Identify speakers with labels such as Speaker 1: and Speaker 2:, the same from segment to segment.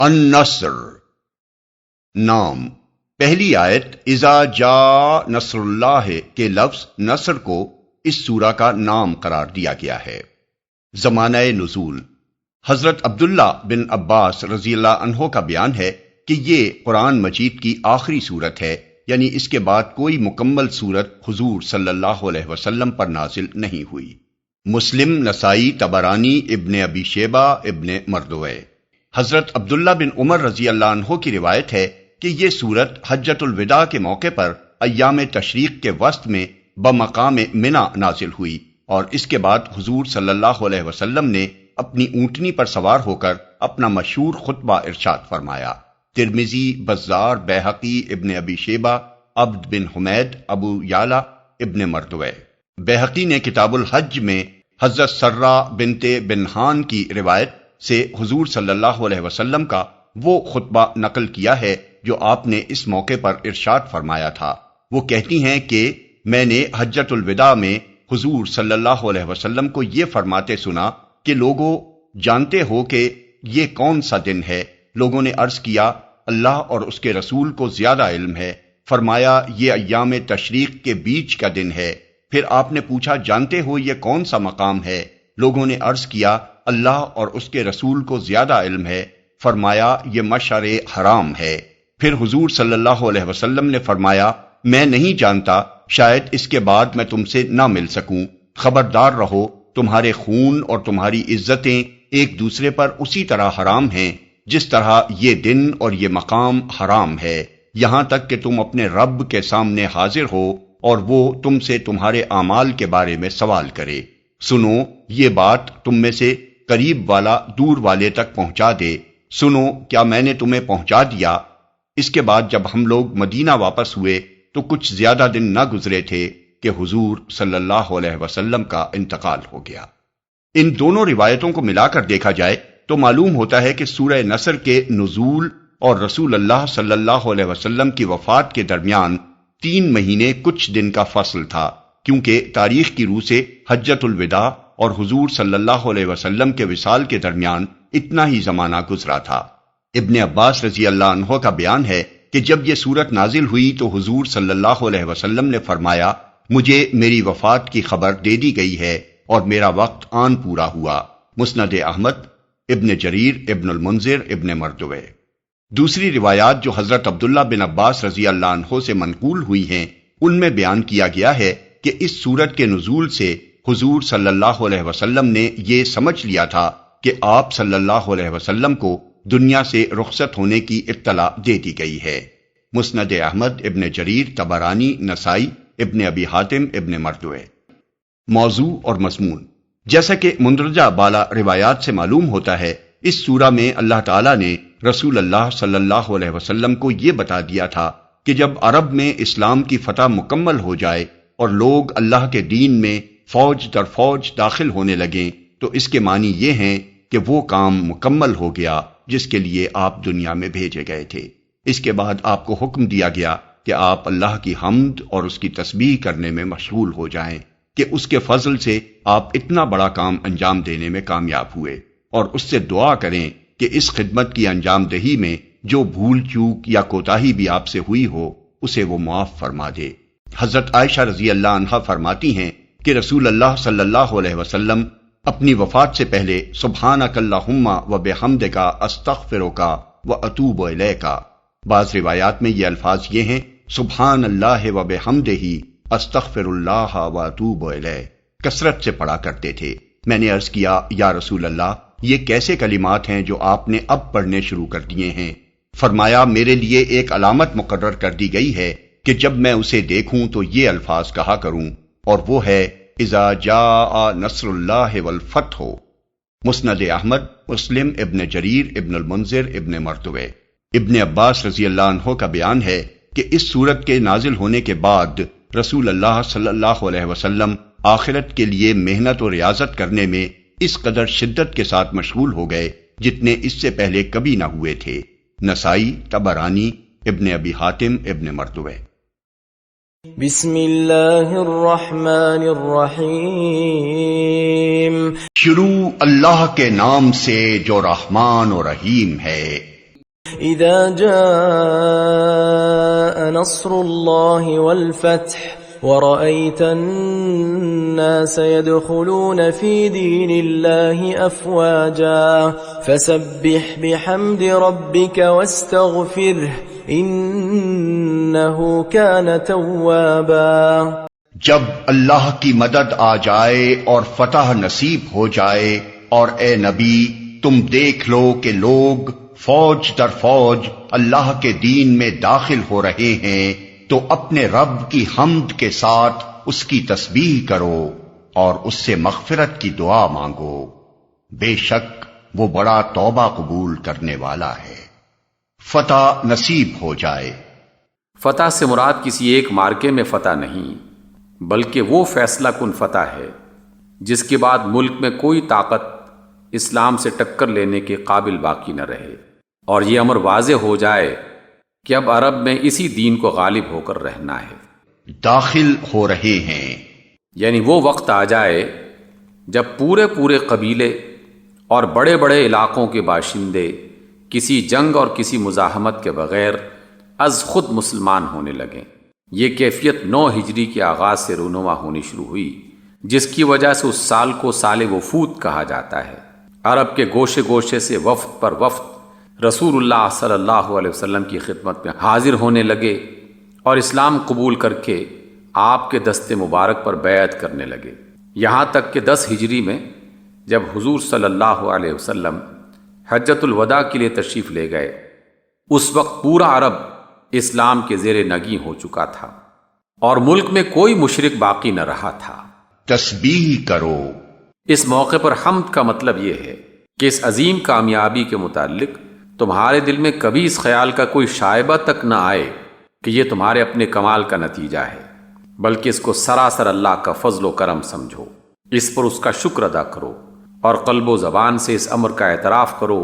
Speaker 1: النصر نام۔ پہلی آیت اذا جاء نصر اللہ کے لفظ نصر کو اس سورہ کا نام قرار دیا گیا ہے۔ زمانہ نزول حضرت عبداللہ بن عباس رضی اللہ عنہ کا بیان ہے کہ یہ قرآن مجید کی آخری سورت ہے، یعنی اس کے بعد کوئی مکمل سورت حضور صلی اللہ علیہ وسلم پر نازل نہیں ہوئی۔ مسلم، نسائی، طبرانی، ابن ابی شیبہ، ابن مردوے۔ حضرت عبداللہ بن عمر رضی اللہ عنہ کی روایت ہے کہ یہ سورت حجۃ الوداع کے موقع پر ایام تشریق کے وسط میں بمقام منی نازل ہوئی، اور اس کے بعد حضور صلی اللہ علیہ وسلم نے اپنی اونٹنی پر سوار ہو کر اپنا مشہور خطبہ ارشاد فرمایا۔ ترمذی، بزار، بیہقی، ابن ابی شیبہ، عبد بن حمید، ابو یعلا، ابن مردوے۔ بیہقی نے کتاب الحج میں حضرت سرہ بنت بنہان کی روایت سے حضور صلی اللہ علیہ وسلم کا وہ خطبہ نقل کیا ہے جو آپ نے اس موقع پر ارشاد فرمایا تھا۔ وہ کہتی ہیں کہ میں نے حجۃ الوداع میں حضور صلی اللہ علیہ وسلم کو یہ فرماتے سنا کہ لوگوں جانتے ہو کہ یہ کون سا دن ہے؟ لوگوں نے عرض کیا اللہ اور اس کے رسول کو زیادہ علم ہے۔ فرمایا یہ ایام تشریق کے بیچ کا دن ہے۔ پھر آپ نے پوچھا جانتے ہو یہ کون سا مقام ہے؟ لوگوں نے عرض کیا اللہ اور اس کے رسول کو زیادہ علم ہے۔ فرمایا یہ مشعر حرام ہے۔ پھر حضور صلی اللہ علیہ وسلم نے فرمایا میں نہیں جانتا، شاید اس کے بعد میں تم سے نہ مل سکوں۔ خبردار رہو، تمہارے خون اور تمہاری عزتیں ایک دوسرے پر اسی طرح حرام ہیں جس طرح یہ دن اور یہ مقام حرام ہے، یہاں تک کہ تم اپنے رب کے سامنے حاضر ہو اور وہ تم سے تمہارے اعمال کے بارے میں سوال کرے۔ سنو، یہ بات تم میں سے قریب والا دور والے تک پہنچا دے۔ سنو، کیا میں نے تمہیں پہنچا دیا؟ اس کے بعد جب ہم لوگ مدینہ واپس ہوئے تو کچھ زیادہ دن نہ گزرے تھے کہ حضور صلی اللہ علیہ وسلم کا انتقال ہو گیا۔ ان دونوں روایتوں کو ملا کر دیکھا جائے تو معلوم ہوتا ہے کہ سورہ نصر کے نزول اور رسول اللہ صلی اللہ علیہ وسلم کی وفات کے درمیان 3 مہینے کچھ دن کا فصل تھا، کیونکہ تاریخ کی روح سے حجۃ الوداع اور حضور صلی اللہ علیہ وسلم کے وصال کے درمیان اتنا ہی زمانہ گزرا تھا۔ ابن عباس رضی اللہ عنہ کا بیان ہے کہ جب یہ سورت نازل ہوئی تو حضور صلی اللہ علیہ وسلم نے فرمایا مجھے میری وفات کی خبر دے دی گئی ہے اور میرا وقت آن پورا ہوا۔ مسند احمد، ابن جریر، ابن المنذر، ابن مردوے۔ دوسری روایات جو حضرت عبداللہ بن عباس رضی اللہ عنہ سے منقول ہوئی ہیں ان میں بیان کیا گیا ہے کہ اس سورت کے نزول سے حضور صلی اللہ علیہ وسلم نے یہ سمجھ لیا تھا کہ آپ صلی اللہ علیہ وسلم کو دنیا سے رخصت ہونے کی اطلاع دے دی گئی ہے۔ مسند احمد، ابن جریر، طبرانی، نسائی، ابن ابی حاتم، ابن مردوے۔ موضوع اور مضمون جیسا کہ مندرجہ بالا روایات سے معلوم ہوتا ہے، اس سورہ میں اللہ تعالیٰ نے رسول اللہ صلی اللہ علیہ وسلم کو یہ بتا دیا تھا کہ جب عرب میں اسلام کی فتح مکمل ہو جائے اور لوگ اللہ کے دین میں فوج در فوج داخل ہونے لگیں تو اس کے معنی یہ ہیں کہ وہ کام مکمل ہو گیا جس کے لیے آپ دنیا میں بھیجے گئے تھے۔ اس کے بعد آپ کو حکم دیا گیا کہ آپ اللہ کی حمد اور اس کی تسبیح کرنے میں مشغول ہو جائیں کہ اس کے فضل سے آپ اتنا بڑا کام انجام دینے میں کامیاب ہوئے، اور اس سے دعا کریں کہ اس خدمت کی انجام دہی میں جو بھول چوک یا کوتاہی بھی آپ سے ہوئی ہو اسے وہ معاف فرما دے۔ حضرت عائشہ رضی اللہ عنہا فرماتی ہیں کہ رسول اللہ صلی اللہ علیہ وسلم اپنی وفات سے پہلے سبحانک اللہم و بحمدک استغفرک و اتوب الیک۔ بعض روایات میں یہ الفاظ یہ ہیں سبحان اللہ و بحمدہ استغفر اللہ و اتوب الیہ، کثرت سے پڑھا کرتے تھے۔ میں نے عرض کیا یا رسول اللہ یہ کیسے کلمات ہیں جو آپ نے اب پڑھنے شروع کر دیے ہیں؟ فرمایا میرے لیے ایک علامت مقرر کر دی گئی ہے کہ جب میں اسے دیکھوں تو یہ الفاظ کہا کروں، اور وہ ہے اذا جاء نصر اللہ والفتح۔ مسند احمد، مسلم، ابن جریر، ابن المنذر، ابن مردوے۔ ابن عباس رضی اللہ عنہ کا بیان ہے کہ اس سورت کے نازل ہونے کے بعد رسول اللہ صلی اللہ علیہ وسلم آخرت کے لیے محنت و ریاضت کرنے میں اس قدر شدت کے ساتھ مشغول ہو گئے جتنے اس سے پہلے کبھی نہ ہوئے تھے۔ نسائی، طبرانی، ابن ابی حاتم، ابن مردوے۔
Speaker 2: بسم اللہ الرحمن الرحیم۔
Speaker 1: شروع اللہ کے نام سے جو رحمان و رحیم ہے۔
Speaker 2: إذا جاء نصر الله والفتح ورأيت الناس يدخلون في دين الله أفواجا فسبح بحمد ربك واستغفره إنه كان توابا۔
Speaker 1: جب اللہ کی مدد آ جائے اور فتح نصیب ہو جائے، اور اے نبی تم دیکھ لو کہ لوگ فوج در فوج اللہ کے دین میں داخل ہو رہے ہیں، تو اپنے رب کی حمد کے ساتھ اس کی تسبیح کرو اور اس سے مغفرت کی دعا مانگو، بے شک وہ بڑا توبہ قبول کرنے والا ہے۔ فتح نصیب ہو جائے،
Speaker 3: فتح سے مراد کسی ایک مارکے میں فتح نہیں، بلکہ وہ فیصلہ کن فتح ہے جس کے بعد ملک میں کوئی طاقت اسلام سے ٹکر لینے کے قابل باقی نہ رہے، اور یہ امر واضح ہو جائے کہ اب عرب میں اسی دین کو غالب ہو کر رہنا ہے۔
Speaker 1: داخل ہو رہے ہیں،
Speaker 3: یعنی وہ وقت آ جائے جب پورے قبیلے اور بڑے بڑے علاقوں کے باشندے کسی جنگ اور کسی مزاحمت کے بغیر از خود مسلمان ہونے لگیں۔ یہ کیفیت 9 ہجری کے آغاز سے رونما ہونی شروع ہوئی، جس کی وجہ سے اس سال کو سال وفود کہا جاتا ہے۔ عرب کے گوشے گوشے سے وفد پر وفد رسول اللہ صلی اللہ علیہ وسلم کی خدمت میں حاضر ہونے لگے اور اسلام قبول کر کے آپ کے دست مبارک پر بیعت کرنے لگے، یہاں تک کہ 10 ہجری میں جب حضور صلی اللہ علیہ وسلم حجۃ الوداع کے لیے تشریف لے گئے، اس وقت پورا عرب اسلام کے زیر نگیں ہو چکا تھا اور ملک میں کوئی مشرک باقی نہ رہا تھا۔
Speaker 1: تسبیح کرو،
Speaker 3: اس موقع پر حمد کا مطلب یہ ہے کہ اس عظیم کامیابی کے متعلق تمہارے دل میں کبھی اس خیال کا کوئی شائبہ تک نہ آئے کہ یہ تمہارے اپنے کمال کا نتیجہ ہے، بلکہ اس کو سراسر اللہ کا فضل و کرم سمجھو، اس پر اس کا شکر ادا کرو اور قلب و زبان سے اس امر کا اعتراف کرو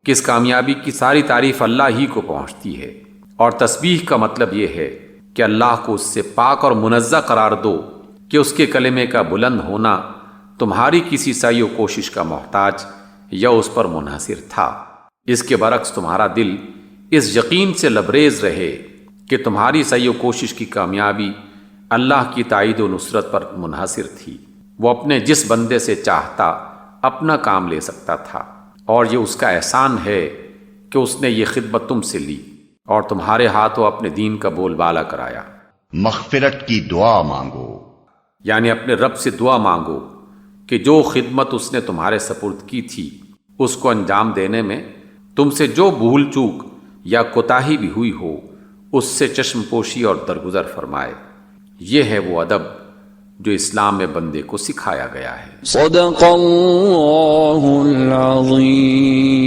Speaker 3: کہ اس کامیابی کی ساری تعریف اللہ ہی کو پہنچتی ہے۔ اور تسبیح کا مطلب یہ ہے کہ اللہ کو اس سے پاک اور منزہ قرار دو کہ اس کے کلمے کا بلند ہونا تمہاری کسی سعی و کوشش کا محتاج یا اس پر منحصر تھا، اس کے برعکس تمہارا دل اس یقین سے لبریز رہے کہ تمہاری سعی و کوشش کی کامیابی اللہ کی تائید و نصرت پر منحصر تھی۔ وہ اپنے جس بندے سے چاہتا اپنا کام لے سکتا تھا، اور یہ اس کا احسان ہے کہ اس نے یہ خدمت تم سے لی اور تمہارے ہاتھوں اپنے دین کا بول بالا کرایا۔
Speaker 1: مغفرت کی دعا مانگو،
Speaker 3: یعنی اپنے رب سے دعا مانگو کہ جو خدمت اس نے تمہارے سپرد کی تھی اس کو انجام دینے میں تم سے جو بھول چوک یا کوتاہی بھی ہوئی ہو اس سے چشم پوشی اور درگزر فرمائے۔ یہ ہے وہ ادب جو اسلام میں بندے کو سکھایا گیا ہے۔
Speaker 2: صدق اللہ العظیم۔